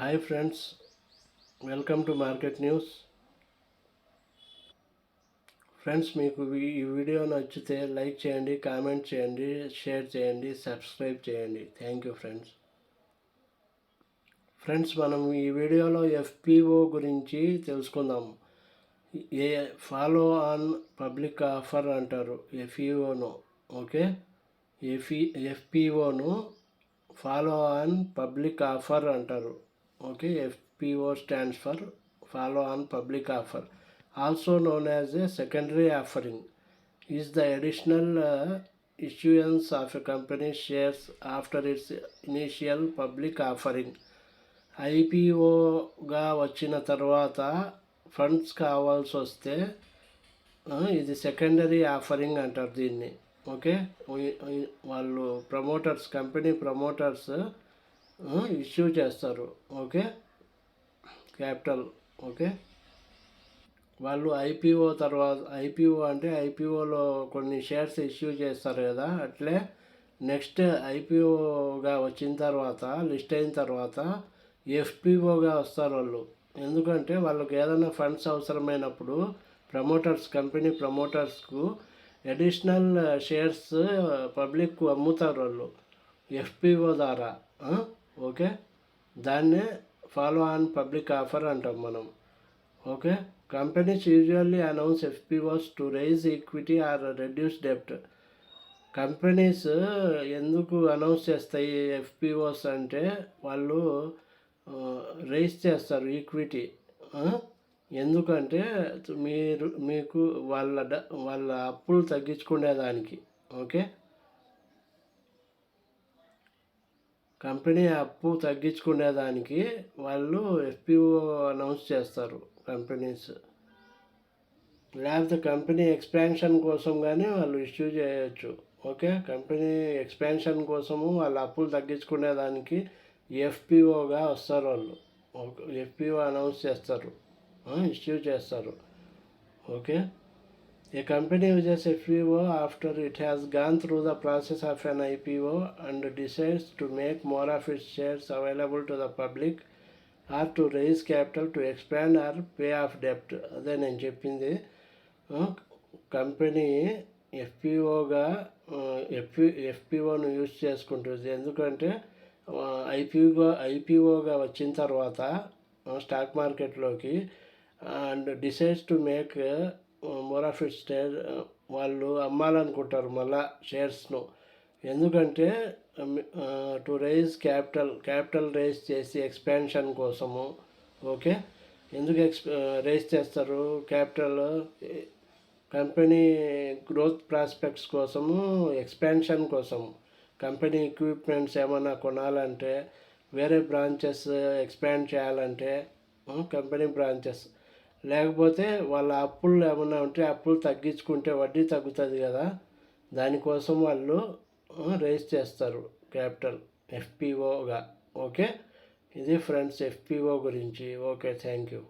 Hi friends, welcome to market news. Friends, మీకు ఈ video నచ్చితే లైక్ చేయండి, కామెంట్ చేయండి, షేర్ చేయండి, సబ్స్క్రైబ్ చేయండి. Thank you friends. మనం ఈ వీడియోలో ఎఫ్పిఓ గురించి తెలుసుకుందాం. ఫాలో ఆన్ పబ్లిక్ ఆఫర్ అంటారు ఎఫ్ఈఓను. ఓకే, ఎఫ్పిఓను ఫాలో ఆన్ పబ్లిక్ ఆఫర్ అంటారు. Okay, FPO stands for follow on public offer, also known as a secondary offering, is the additional issuance of a company's shares after its initial public offering. ఐపీఓగా వచ్చిన తర్వాత funds కావాల్సి వస్తే ఇది secondary offering అంటారు దీన్ని. Okay, వాళ్ళు company promoters issue చేస్తారు. Okay, capital. Okay, వాళ్ళు ఐపీఓ అంటే ఐపీఓలో కొన్ని షేర్స్ ఇష్యూ చేస్తారు కదా, అట్లే నెక్స్ట్ ఐపీఓగా వచ్చిన తర్వాత లిస్ట్ అయిన తర్వాత ఎఫ్పిఓగా వస్తారు వాళ్ళు. ఎందుకంటే వాళ్ళకి ఏదైనా ఫండ్స్ అవసరమైనప్పుడు కంపెనీ ప్రమోటర్స్కు అడిషనల్ షేర్స్ పబ్లిక్కు అమ్ముతారు వాళ్ళు ఎఫ్పిఓ ద్వారా. ఓకే, దాన్నే ఫాలో ఆన్ పబ్లిక్ ఆఫర్ అంటాం మనం. Okay, companies usually announce FPOs to raise equity or reduce డెప్ట్. కంపెనీస్ ఎందుకు అనౌన్స్ చేస్తాయి ఎఫ్పిఓస్ అంటే వాళ్ళు రైజ్ చేస్తారు ఈక్విటీ. ఎందుకంటే మీకు వాళ్ళ అప్పులు తగ్గించుకునేదానికి. ఓకే, కంపెనీ అప్పు తగ్గించుకునేదానికి వాళ్ళు ఎఫ్పిఓ అనౌన్స్ చేస్తారు కంపెనీస్. లేకపోతే కంపెనీ ఎక్స్పాన్షన్ కోసం కానీ వాళ్ళు ఇష్యూ చేయొచ్చు. ఓకే, కంపెనీ ఎక్స్పాన్షన్ కోసము వాళ్ళ అప్పులు తగ్గించుకునేదానికి ఎఫ్పిఓగా వస్తారు వాళ్ళు. ఎఫ్పిఓ అనౌన్స్ చేస్తారు, ఇష్యూ చేస్తారు. Okay, a company uses FPO after it has gone through the process of an IPO and decides to make more of its shares available to the public or to raise capital to expand or pay off debt. అదే నేను చెప్పింది. Company ఎఫ్పిఓను use చేసుకుంటుంది. ఎందుకంటే ఐపీఓగా వచ్చిన తర్వాత stock మార్కెట్లోకి and decides to make more of it share వాళ్ళు అమ్మాలనుకుంటారు మళ్ళా షేర్స్ను. ఎందుకంటే టు రైజ్ క్యాపిటల్ రైజ్ చేసి ఎక్స్పాన్షన్ కోసము. ఓకే, ఎందుకు రైజ్ చేస్తారు క్యాపిటల్? కంపెనీ గ్రోత్ ప్రాస్పెక్ట్స్ కోసము, ఎక్స్పాన్షన్ కోసము. కంపెనీ ఎక్విప్మెంట్స్ ఏమైనా కొనాలంటే, వేరే బ్రాంచెస్ ఎక్స్పాండ్ చేయాలంటే కంపెనీ బ్రాంచెస్, లేకపోతే వాళ్ళ అప్పులు ఏమన్నా ఉంటే అప్పులు తగ్గించుకుంటే వడ్డీ తగ్గుతుంది కదా, దానికోసం వాళ్ళు రైజ్ చేస్తారు క్యాపిటల్ ఎఫ్పిఓగా. ఓకే, ఇది ఫ్రెండ్స్ ఎఫ్పిఓ గురించి. Okay, thank you.